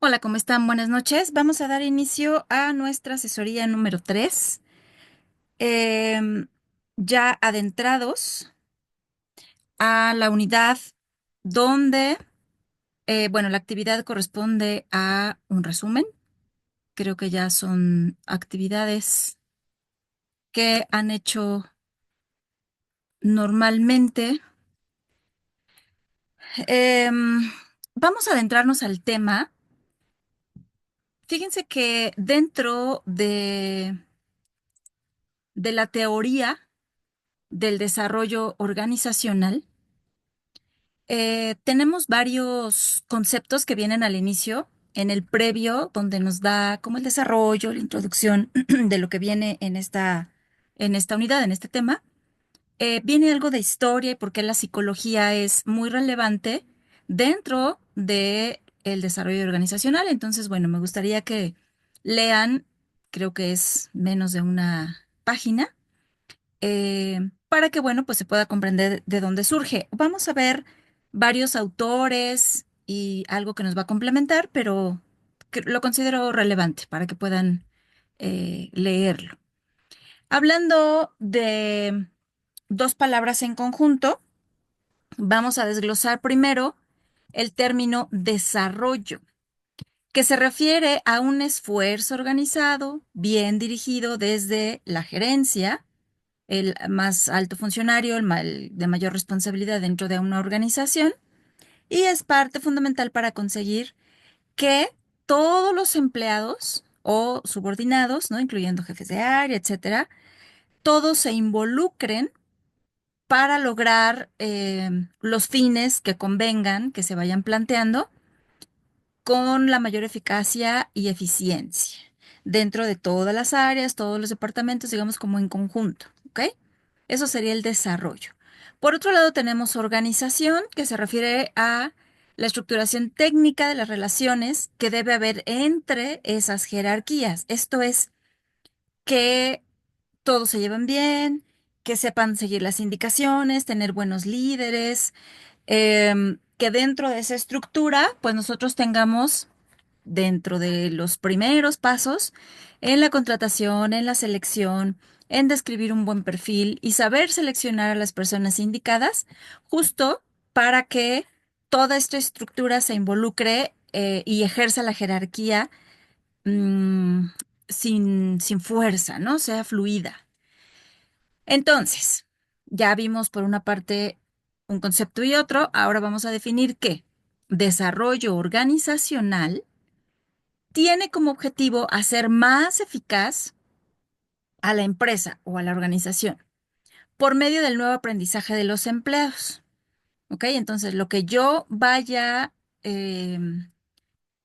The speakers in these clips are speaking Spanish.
Hola, ¿cómo están? Buenas noches. Vamos a dar inicio a nuestra asesoría número 3. Em, ya adentrados a la unidad donde, bueno, la actividad corresponde a un resumen. Creo que ya son actividades que han hecho normalmente. Em, Vamos a adentrarnos al tema. Fíjense que dentro de la teoría del desarrollo organizacional, tenemos varios conceptos que vienen al inicio, en el previo, donde nos da como el desarrollo, la introducción de lo que viene en esta unidad, en este tema. Viene algo de historia y por qué la psicología es muy relevante dentro de el desarrollo organizacional. Entonces, bueno, me gustaría que lean, creo que es menos de una página, para que, bueno, pues se pueda comprender de dónde surge. Vamos a ver varios autores y algo que nos va a complementar, pero que lo considero relevante para que puedan leerlo. Hablando de dos palabras en conjunto, vamos a desglosar primero el término desarrollo, que se refiere a un esfuerzo organizado, bien dirigido desde la gerencia, el más alto funcionario, el de mayor responsabilidad dentro de una organización, y es parte fundamental para conseguir que todos los empleados o subordinados, ¿no? Incluyendo jefes de área, etcétera, todos se involucren para lograr los fines que convengan, que se vayan planteando con la mayor eficacia y eficiencia dentro de todas las áreas, todos los departamentos, digamos como en conjunto, ¿ok? Eso sería el desarrollo. Por otro lado, tenemos organización, que se refiere a la estructuración técnica de las relaciones que debe haber entre esas jerarquías. Esto es que todos se lleven bien, que sepan seguir las indicaciones, tener buenos líderes, que dentro de esa estructura, pues nosotros tengamos dentro de los primeros pasos en la contratación, en la selección, en describir un buen perfil y saber seleccionar a las personas indicadas, justo para que toda esta estructura se involucre y ejerza la jerarquía mm, sin fuerza, ¿no? Sea fluida. Entonces, ya vimos por una parte un concepto y otro, ahora vamos a definir que desarrollo organizacional tiene como objetivo hacer más eficaz a la empresa o a la organización por medio del nuevo aprendizaje de los empleados. ¿Ok? Entonces, lo que yo vaya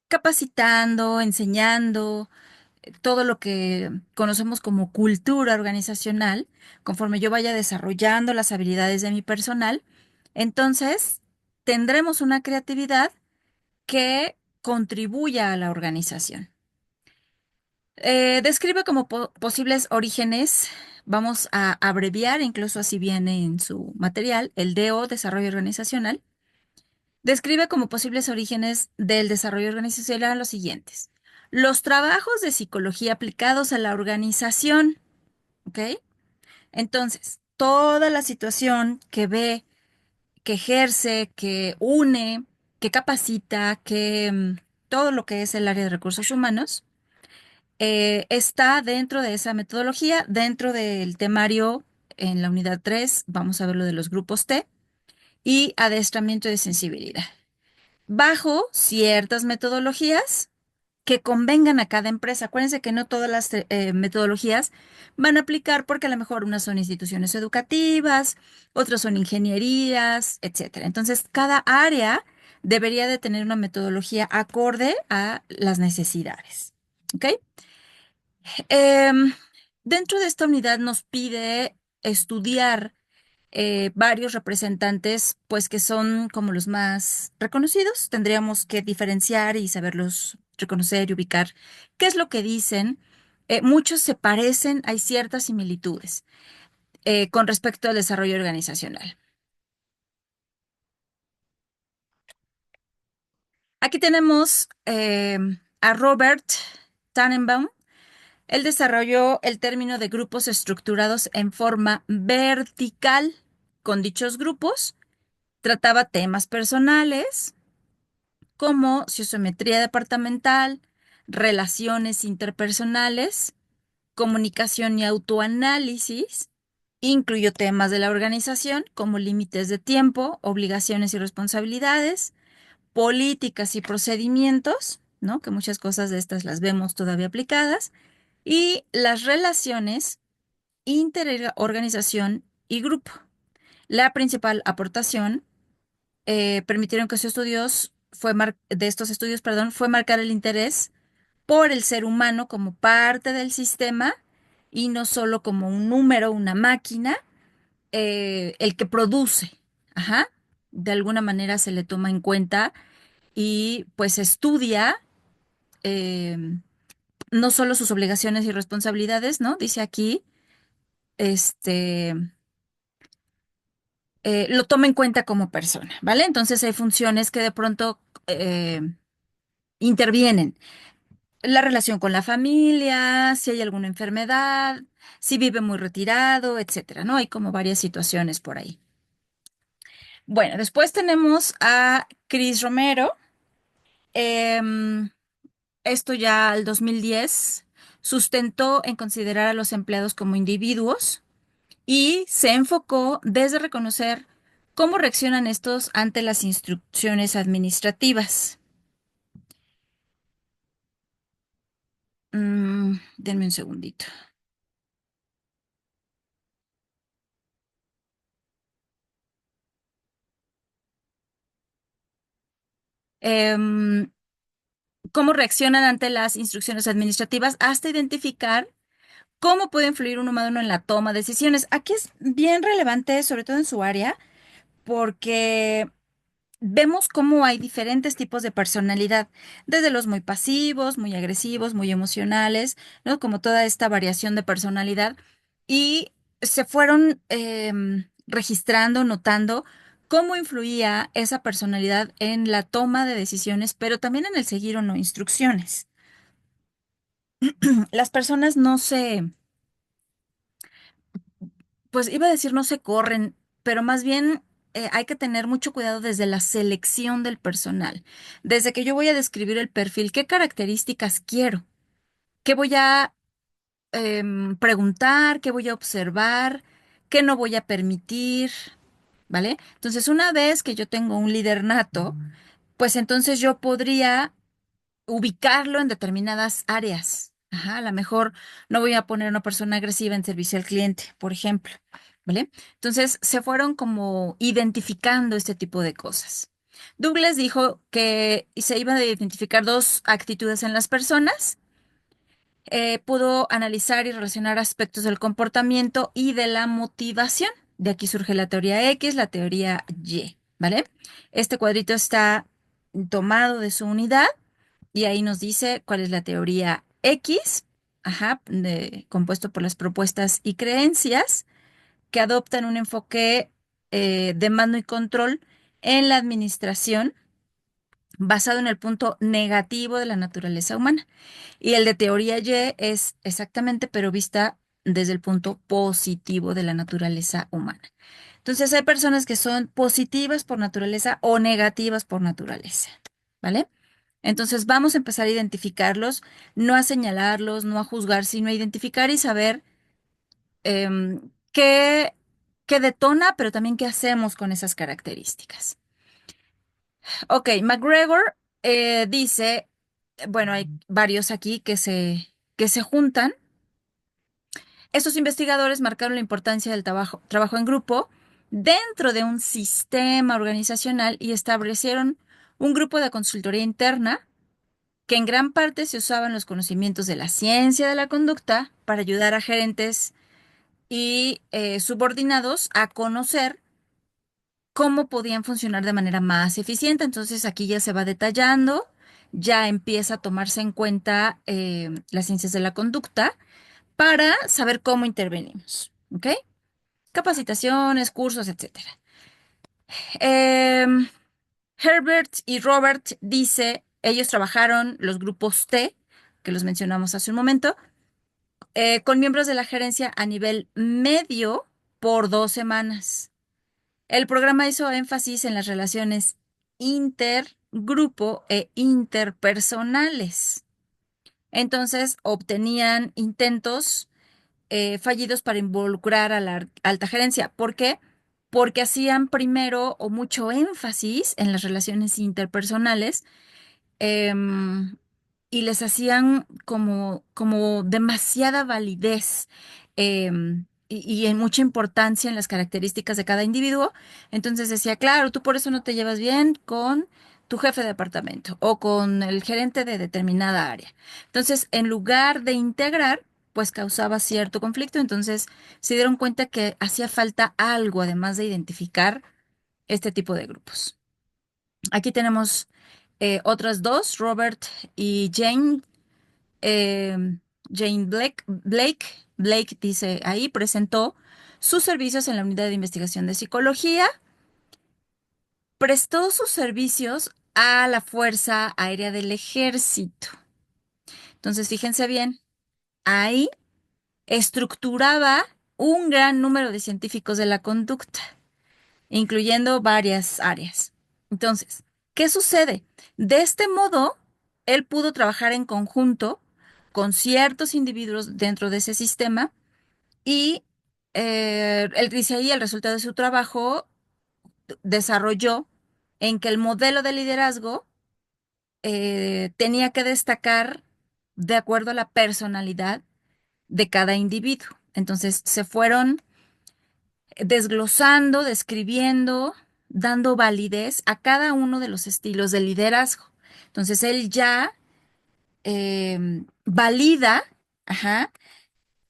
capacitando, enseñando, todo lo que conocemos como cultura organizacional, conforme yo vaya desarrollando las habilidades de mi personal, entonces tendremos una creatividad que contribuya a la organización. Describe como posibles orígenes, vamos a abreviar, incluso así viene en su material, el DO, Desarrollo Organizacional. Describe como posibles orígenes del desarrollo organizacional los siguientes. Los trabajos de psicología aplicados a la organización, ¿ok? Entonces, toda la situación que ve, que ejerce, que une, que capacita, que todo lo que es el área de recursos humanos está dentro de esa metodología, dentro del temario en la unidad 3 vamos a ver lo de los grupos T y adestramiento de sensibilidad. Bajo ciertas metodologías que convengan a cada empresa. Acuérdense que no todas las metodologías van a aplicar porque a lo mejor unas son instituciones educativas, otras son ingenierías, etcétera. Entonces, cada área debería de tener una metodología acorde a las necesidades. ¿Ok? Em, Dentro de esta unidad nos pide estudiar varios representantes, pues que son como los más reconocidos. Tendríamos que diferenciar y saberlos reconocer y ubicar qué es lo que dicen. Muchos se parecen, hay ciertas similitudes con respecto al desarrollo organizacional. Aquí tenemos a Robert Tannenbaum. Él desarrolló el término de grupos estructurados en forma vertical. Con dichos grupos, trataba temas personales como sociometría departamental, relaciones interpersonales, comunicación y autoanálisis. Incluyó temas de la organización como límites de tiempo, obligaciones y responsabilidades, políticas y procedimientos, ¿no? Que muchas cosas de estas las vemos todavía aplicadas, y las relaciones interorganización y grupo. La principal aportación permitieron que sus estudios de estos estudios, perdón, fue marcar el interés por el ser humano como parte del sistema y no solo como un número, una máquina, el que produce. Ajá. De alguna manera se le toma en cuenta y pues estudia eh, no solo sus obligaciones y responsabilidades, ¿no? Dice aquí, este, lo toma en cuenta como persona, ¿vale? Entonces hay funciones que de pronto intervienen. La relación con la familia, si hay alguna enfermedad, si vive muy retirado, etcétera, ¿no? Hay como varias situaciones por ahí. Bueno, después tenemos a Chris Romero. Em, Esto ya al 2010 sustentó en considerar a los empleados como individuos y se enfocó desde reconocer cómo reaccionan estos ante las instrucciones administrativas. Denme un segundito. Em, Cómo reaccionan ante las instrucciones administrativas hasta identificar cómo puede influir un humano en la toma de decisiones. Aquí es bien relevante, sobre todo en su área, porque vemos cómo hay diferentes tipos de personalidad, desde los muy pasivos, muy agresivos, muy emocionales, ¿no? Como toda esta variación de personalidad. Y se fueron registrando, notando cómo influía esa personalidad en la toma de decisiones, pero también en el seguir o no instrucciones. Las personas no se, pues iba a decir no se corren, pero más bien hay que tener mucho cuidado desde la selección del personal. Desde que yo voy a describir el perfil, ¿qué características quiero? ¿Qué voy a preguntar? ¿Qué voy a observar? ¿Qué no voy a permitir? ¿Vale? Entonces, una vez que yo tengo un líder nato, pues entonces yo podría ubicarlo en determinadas áreas. Ajá, a lo mejor no voy a poner a una persona agresiva en servicio al cliente, por ejemplo, ¿vale? Entonces se fueron como identificando este tipo de cosas. Douglas dijo que se iban a identificar dos actitudes en las personas. Pudo analizar y relacionar aspectos del comportamiento y de la motivación. De aquí surge la teoría X, la teoría Y, ¿vale? Este cuadrito está tomado de su unidad y ahí nos dice cuál es la teoría X, ajá, compuesto por las propuestas y creencias que adoptan un enfoque de mando y control en la administración basado en el punto negativo de la naturaleza humana. Y el de teoría Y es exactamente, pero vista desde el punto positivo de la naturaleza humana. Entonces hay personas que son positivas por naturaleza o negativas por naturaleza, ¿vale? Entonces vamos a empezar a identificarlos, no a señalarlos, no a juzgar, sino a identificar y saber qué, qué detona, pero también qué hacemos con esas características. Ok, McGregor dice, bueno, hay varios aquí que se juntan. Estos investigadores marcaron la importancia del trabajo en grupo dentro de un sistema organizacional y establecieron un grupo de consultoría interna que en gran parte se usaban los conocimientos de la ciencia de la conducta para ayudar a gerentes y subordinados a conocer cómo podían funcionar de manera más eficiente. Entonces aquí ya se va detallando, ya empieza a tomarse en cuenta las ciencias de la conducta para saber cómo intervenimos. ¿Ok? Capacitaciones, cursos, etcétera. Herbert y Robert dice, ellos trabajaron los grupos T, que los mencionamos hace un momento, con miembros de la gerencia a nivel medio por 2 semanas. El programa hizo énfasis en las relaciones intergrupo e interpersonales. Entonces, obtenían intentos fallidos para involucrar a la alta gerencia. ¿Por qué? Porque hacían primero o mucho énfasis en las relaciones interpersonales, em, y les hacían como demasiada validez, y en mucha importancia en las características de cada individuo. Entonces decía, claro, tú por eso no te llevas bien con tu jefe de departamento o con el gerente de determinada área. Entonces, en lugar de integrar, pues causaba cierto conflicto. Entonces, se dieron cuenta que hacía falta algo además de identificar este tipo de grupos. Aquí tenemos otras dos, Robert y Jane. Jane Blake dice ahí, presentó sus servicios en la unidad de investigación de psicología, prestó sus servicios a la Fuerza Aérea del Ejército. Entonces, fíjense bien, ahí estructuraba un gran número de científicos de la conducta, incluyendo varias áreas. Entonces, ¿qué sucede? De este modo, él pudo trabajar en conjunto con ciertos individuos dentro de ese sistema y él dice ahí el resultado de su trabajo desarrolló en que el modelo de liderazgo tenía que destacar de acuerdo a la personalidad de cada individuo. Entonces se fueron desglosando, describiendo, dando validez a cada uno de los estilos de liderazgo. Entonces él ya valida, ajá,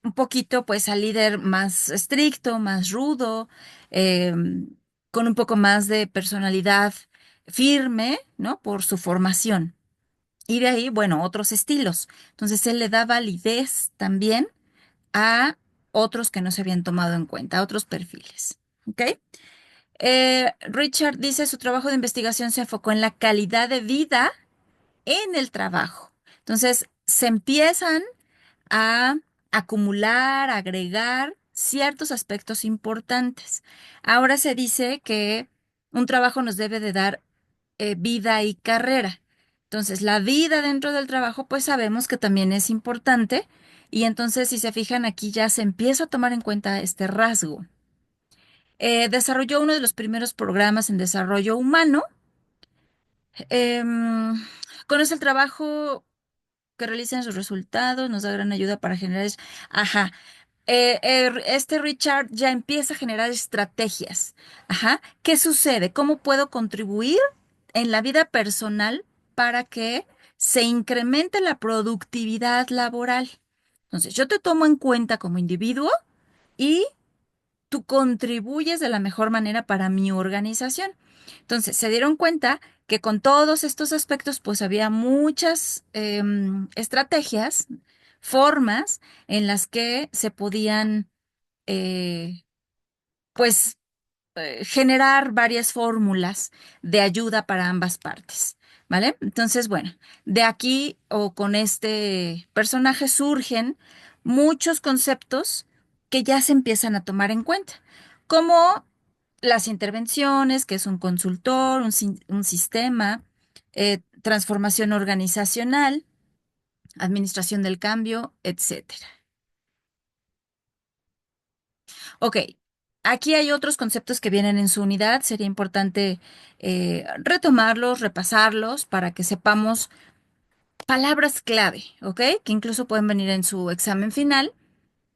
un poquito pues al líder más estricto, más rudo, con un poco más de personalidad firme, ¿no? Por su formación. Y de ahí, bueno, otros estilos. Entonces él le da validez también a otros que no se habían tomado en cuenta, a otros perfiles. ¿Ok? Richard dice su trabajo de investigación se enfocó en la calidad de vida en el trabajo. Entonces, se empiezan a acumular, agregar ciertos aspectos importantes. Ahora se dice que un trabajo nos debe de dar vida y carrera. Entonces, la vida dentro del trabajo, pues sabemos que también es importante. Y entonces, si se fijan aquí, ya se empieza a tomar en cuenta este rasgo. Desarrolló uno de los primeros programas en desarrollo humano. Em, Conoce el trabajo que realizan sus resultados, nos da gran ayuda para generar. Ajá. Este Richard ya empieza a generar estrategias. Ajá. ¿Qué sucede? ¿Cómo puedo contribuir en la vida personal para que se incremente la productividad laboral? Entonces, yo te tomo en cuenta como individuo y tú contribuyes de la mejor manera para mi organización. Entonces, se dieron cuenta que con todos estos aspectos, pues había muchas estrategias, formas en las que se podían, eh, pues, generar varias fórmulas de ayuda para ambas partes, ¿vale? Entonces, bueno, de aquí o con este personaje surgen muchos conceptos que ya se empiezan a tomar en cuenta, como las intervenciones, que es un consultor, un sistema, transformación organizacional, administración del cambio, etcétera. Ok, aquí hay otros conceptos que vienen en su unidad. Sería importante retomarlos, repasarlos para que sepamos palabras clave, ¿ok? Que incluso pueden venir en su examen final,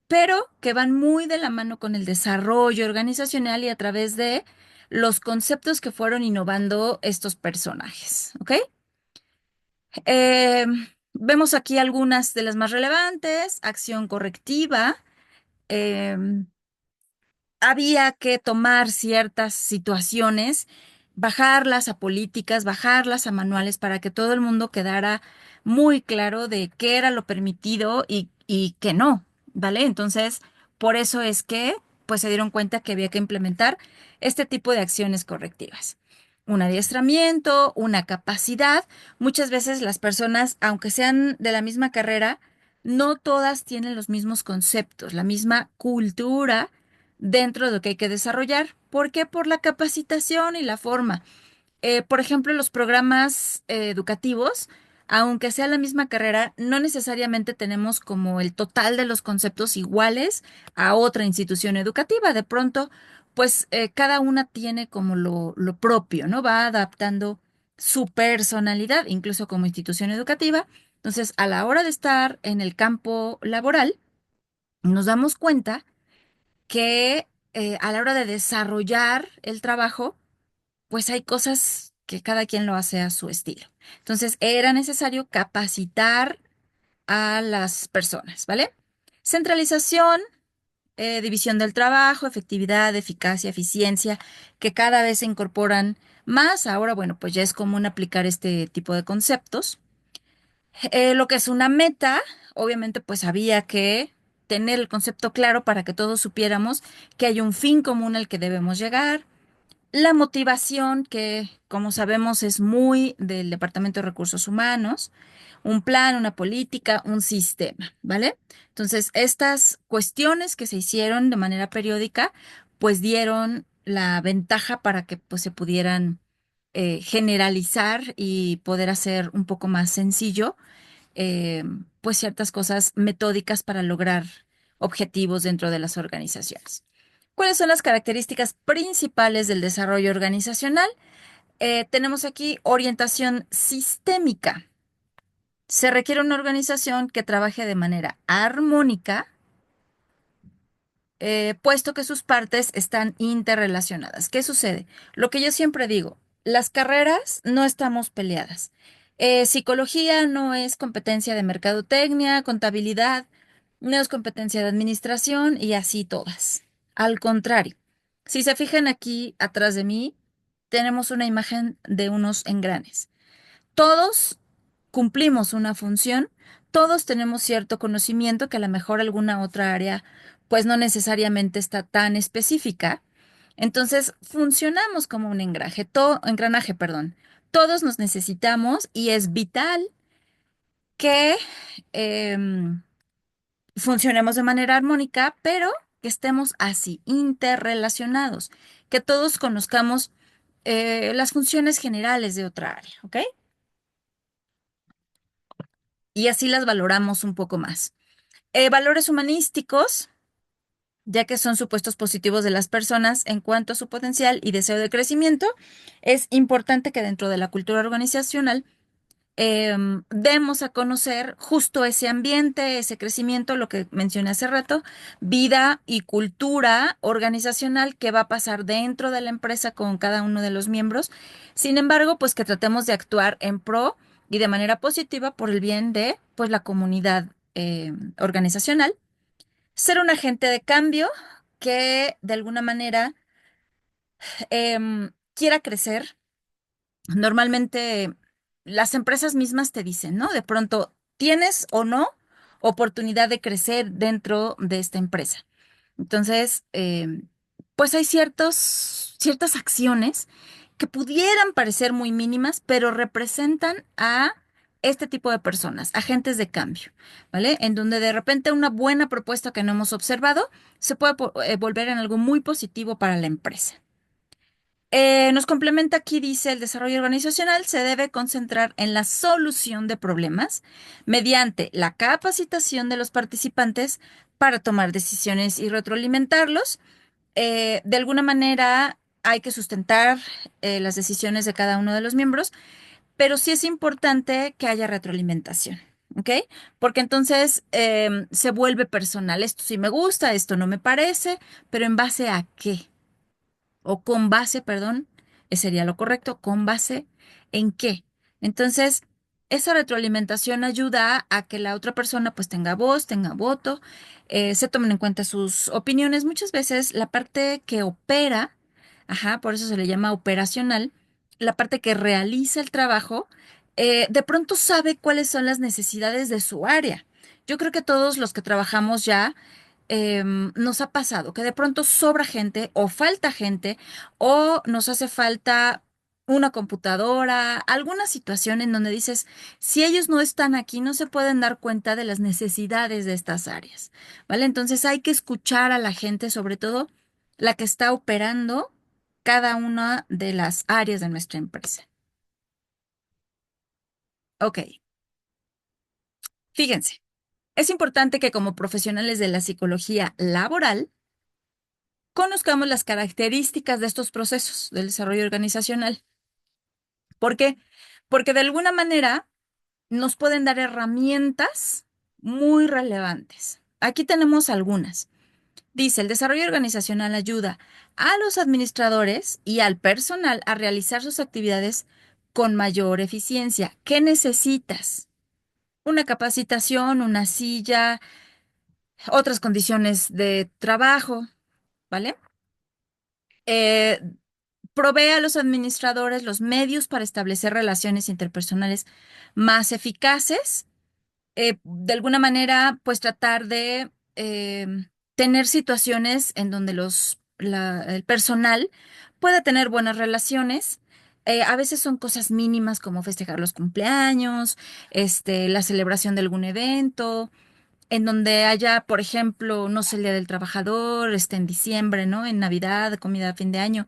pero que van muy de la mano con el desarrollo organizacional y a través de los conceptos que fueron innovando estos personajes, ¿ok? Eh, Vemos aquí algunas de las más relevantes. Acción correctiva. em, Había que tomar ciertas situaciones, bajarlas a políticas, bajarlas a manuales para que todo el mundo quedara muy claro de qué era lo permitido y qué no, ¿vale? Entonces, por eso es que pues se dieron cuenta que había que implementar este tipo de acciones correctivas. un adiestramiento, una capacidad. Muchas veces las personas, aunque sean de la misma carrera, no todas tienen los mismos conceptos, la misma cultura dentro de lo que hay que desarrollar. ¿Por qué? Por la capacitación y la forma. Por ejemplo, los programas educativos, aunque sea la misma carrera, no necesariamente tenemos como el total de los conceptos iguales a otra institución educativa. De pronto, pues cada una tiene como lo propio, ¿no? Va adaptando su personalidad, incluso como institución educativa. Entonces, a la hora de estar en el campo laboral, nos damos cuenta que a la hora de desarrollar el trabajo, pues hay cosas que cada quien lo hace a su estilo. Entonces, era necesario capacitar a las personas, ¿vale? Centralización, división del trabajo, efectividad, eficacia, eficiencia, que cada vez se incorporan más. Ahora, bueno, pues ya es común aplicar este tipo de conceptos. Lo que es una meta, obviamente, pues había que tener el concepto claro para que todos supiéramos que hay un fin común al que debemos llegar. La motivación, que como sabemos es muy del Departamento de Recursos Humanos, un plan, una política, un sistema, ¿vale? Entonces, estas cuestiones que se hicieron de manera periódica, pues dieron la ventaja para que pues, se pudieran generalizar y poder hacer un poco más sencillo, eh, pues ciertas cosas metódicas para lograr objetivos dentro de las organizaciones. ¿Cuáles son las características principales del desarrollo organizacional? Tenemos aquí orientación sistémica. Se requiere una organización que trabaje de manera armónica, puesto que sus partes están interrelacionadas. ¿Qué sucede? Lo que yo siempre digo, las carreras no estamos peleadas. Psicología no es competencia de mercadotecnia, contabilidad no es competencia de administración y así todas. Al contrario, si se fijan aquí atrás de mí, tenemos una imagen de unos engranes. Todos cumplimos una función, todos tenemos cierto conocimiento que a lo mejor alguna otra área pues no necesariamente está tan específica. Entonces, funcionamos como un engranaje, perdón. Todos nos necesitamos y es vital que em, funcionemos de manera armónica, pero que estemos así, interrelacionados, que todos conozcamos las funciones generales de otra área, ¿ok? Y así las valoramos un poco más. Valores humanísticos, ya que son supuestos positivos de las personas en cuanto a su potencial y deseo de crecimiento, es importante que dentro de la cultura organizacional demos a conocer justo ese ambiente, ese crecimiento, lo que mencioné hace rato, vida y cultura organizacional que va a pasar dentro de la empresa con cada uno de los miembros. Sin embargo, pues que tratemos de actuar en pro y de manera positiva por el bien de pues la comunidad organizacional. Ser un agente de cambio que de alguna manera quiera crecer. Normalmente las empresas mismas te dicen, ¿no? De pronto, ¿tienes o no oportunidad de crecer dentro de esta empresa? Entonces, pues hay ciertas acciones que pudieran parecer muy mínimas, pero representan a este tipo de personas, agentes de cambio, ¿vale? En donde de repente una buena propuesta que no hemos observado se puede volver en algo muy positivo para la empresa. Nos complementa aquí, dice, el desarrollo organizacional se debe concentrar en la solución de problemas mediante la capacitación de los participantes para tomar decisiones y retroalimentarlos. De alguna manera hay que sustentar las decisiones de cada uno de los miembros, pero sí es importante que haya retroalimentación, ¿ok? Porque entonces se vuelve personal. Esto sí me gusta, esto no me parece, pero ¿en base a qué? O con base, perdón, sería lo correcto, con base en qué. Entonces, esa retroalimentación ayuda a que la otra persona pues tenga voz, tenga voto, se tomen en cuenta sus opiniones. Muchas veces la parte que opera, ajá, por eso se le llama operacional, la parte que realiza el trabajo, de pronto sabe cuáles son las necesidades de su área. Yo creo que todos los que trabajamos ya nos ha pasado que de pronto sobra gente o falta gente o nos hace falta una computadora, alguna situación en donde dices, si ellos no están aquí, no se pueden dar cuenta de las necesidades de estas áreas, ¿vale? Entonces hay que escuchar a la gente, sobre todo la que está operando cada una de las áreas de nuestra empresa. Ok, fíjense, es importante que como profesionales de la psicología laboral, conozcamos las características de estos procesos del desarrollo organizacional. ¿Por qué? Porque de alguna manera nos pueden dar herramientas muy relevantes. Aquí tenemos algunas. Dice, el desarrollo organizacional ayuda a los administradores y al personal a realizar sus actividades con mayor eficiencia. ¿Qué necesitas? Una capacitación, una silla, otras condiciones de trabajo, ¿vale? Eh, Provee a los administradores los medios para establecer relaciones interpersonales más eficaces, de alguna manera, pues tratar de tener situaciones en donde el personal pueda tener buenas relaciones. A veces son cosas mínimas como festejar los cumpleaños, la celebración de algún evento, en donde haya, por ejemplo, no sé, el Día del Trabajador, en diciembre, ¿no? En Navidad, comida de fin de año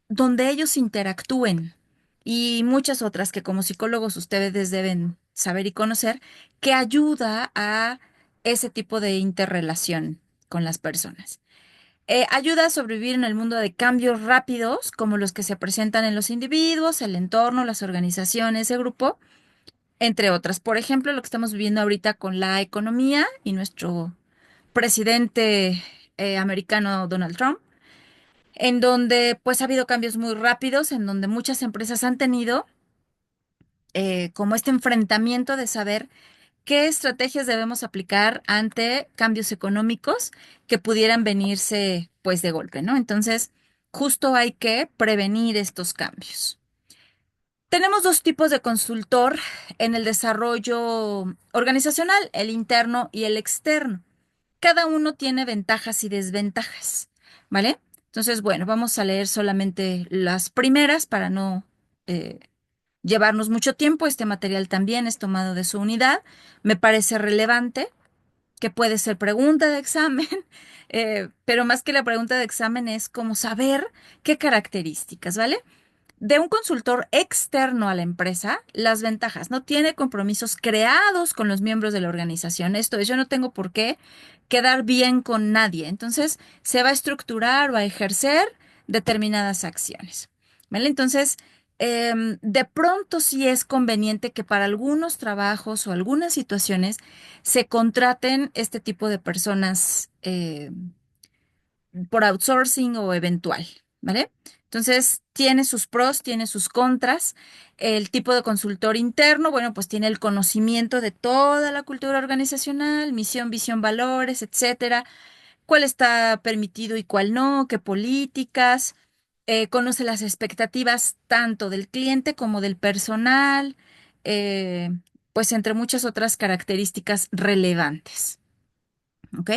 donde ellos interactúen y muchas otras que como psicólogos ustedes deben saber y conocer, que ayuda a ese tipo de interrelación con las personas. Ayuda a sobrevivir en el mundo de cambios rápidos como los que se presentan en los individuos, el entorno, las organizaciones, el grupo, entre otras. Por ejemplo, lo que estamos viviendo ahorita con la economía y nuestro presidente americano Donald Trump, en donde pues ha habido cambios muy rápidos, en donde muchas empresas han tenido como este enfrentamiento de saber qué estrategias debemos aplicar ante cambios económicos que pudieran venirse pues de golpe, ¿no? Entonces, justo hay que prevenir estos cambios. Tenemos dos tipos de consultor en el desarrollo organizacional, el interno y el externo. Cada uno tiene ventajas y desventajas, ¿vale? Entonces, bueno, vamos a leer solamente las primeras para no eh, llevarnos mucho tiempo. Este material también es tomado de su unidad. Me parece relevante, que puede ser pregunta de examen, pero más que la pregunta de examen es como saber qué características, ¿vale? De un consultor externo a la empresa, las ventajas: no tiene compromisos creados con los miembros de la organización. Esto es, yo no tengo por qué quedar bien con nadie. Entonces, se va a estructurar o a ejercer determinadas acciones. ¿Vale? Entonces, de pronto sí es conveniente que para algunos trabajos o algunas situaciones se contraten este tipo de personas por outsourcing o eventual, ¿vale? Entonces, tiene sus pros, tiene sus contras. El tipo de consultor interno, bueno, pues tiene el conocimiento de toda la cultura organizacional, misión, visión, valores, etcétera, cuál está permitido y cuál no, qué políticas, conoce las expectativas tanto del cliente como del personal, eh, pues entre muchas otras características relevantes, ¿ok?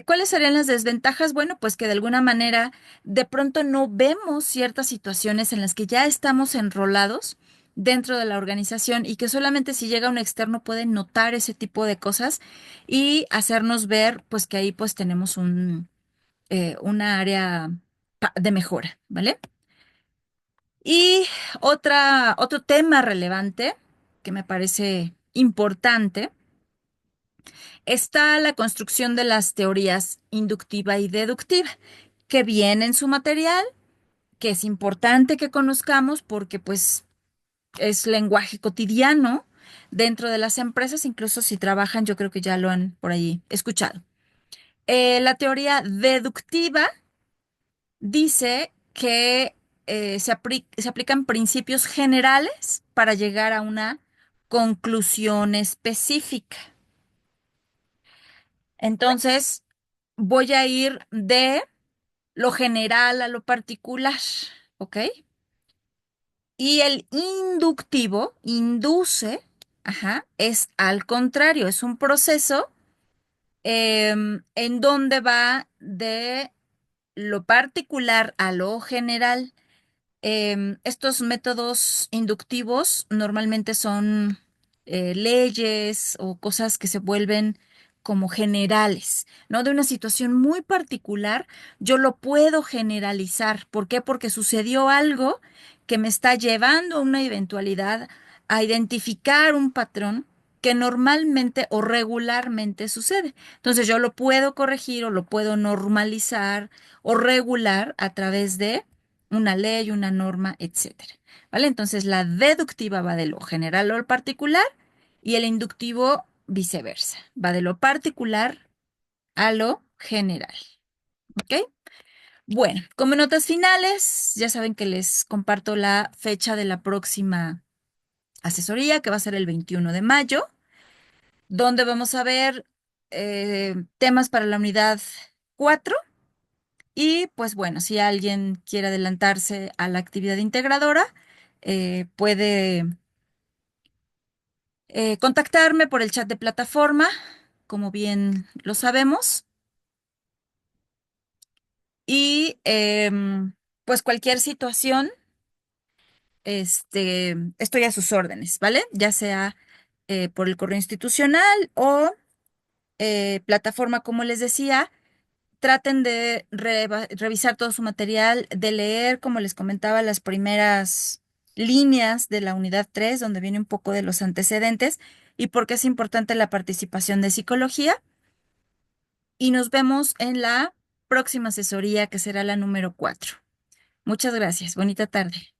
¿Cuáles serían las desventajas? Bueno, pues que de alguna manera de pronto no vemos ciertas situaciones en las que ya estamos enrolados dentro de la organización y que solamente si llega un externo puede notar ese tipo de cosas y hacernos ver pues que ahí pues tenemos una área de mejora, ¿vale? Y otro tema relevante que me parece importante está la construcción de las teorías inductiva y deductiva, que viene en su material, que es importante que conozcamos porque pues es lenguaje cotidiano dentro de las empresas, incluso si trabajan, yo creo que ya lo han por ahí escuchado. La teoría deductiva dice que se aplican principios generales para llegar a una conclusión específica. Entonces, voy a ir de lo general a lo particular, ¿ok? Y el inductivo, induce, ajá, es al contrario, es un proceso en donde va de lo particular a lo general. Estos métodos inductivos normalmente son leyes o cosas que se vuelven como generales, ¿no? De una situación muy particular, yo lo puedo generalizar. ¿Por qué? Porque sucedió algo que me está llevando a una eventualidad, a identificar un patrón que normalmente o regularmente sucede. Entonces yo lo puedo corregir o lo puedo normalizar o regular a través de una ley, una norma, etcétera. ¿Vale? Entonces la deductiva va de lo general a lo particular y el inductivo viceversa, va de lo particular a lo general. ¿Ok? Bueno, como notas finales, ya saben que les comparto la fecha de la próxima asesoría, que va a ser el 21 de mayo, donde vamos a ver temas para la unidad 4. Y pues bueno, si alguien quiere adelantarse a la actividad integradora, puede contactarme por el chat de plataforma, como bien lo sabemos. Y pues cualquier situación, estoy a sus órdenes, ¿vale? Ya sea por el correo institucional o plataforma, como les decía. Traten de revisar todo su material, de leer, como les comentaba, las primeras líneas de la unidad 3, donde viene un poco de los antecedentes y por qué es importante la participación de psicología. Y nos vemos en la próxima asesoría, que será la número 4. Muchas gracias. Bonita tarde.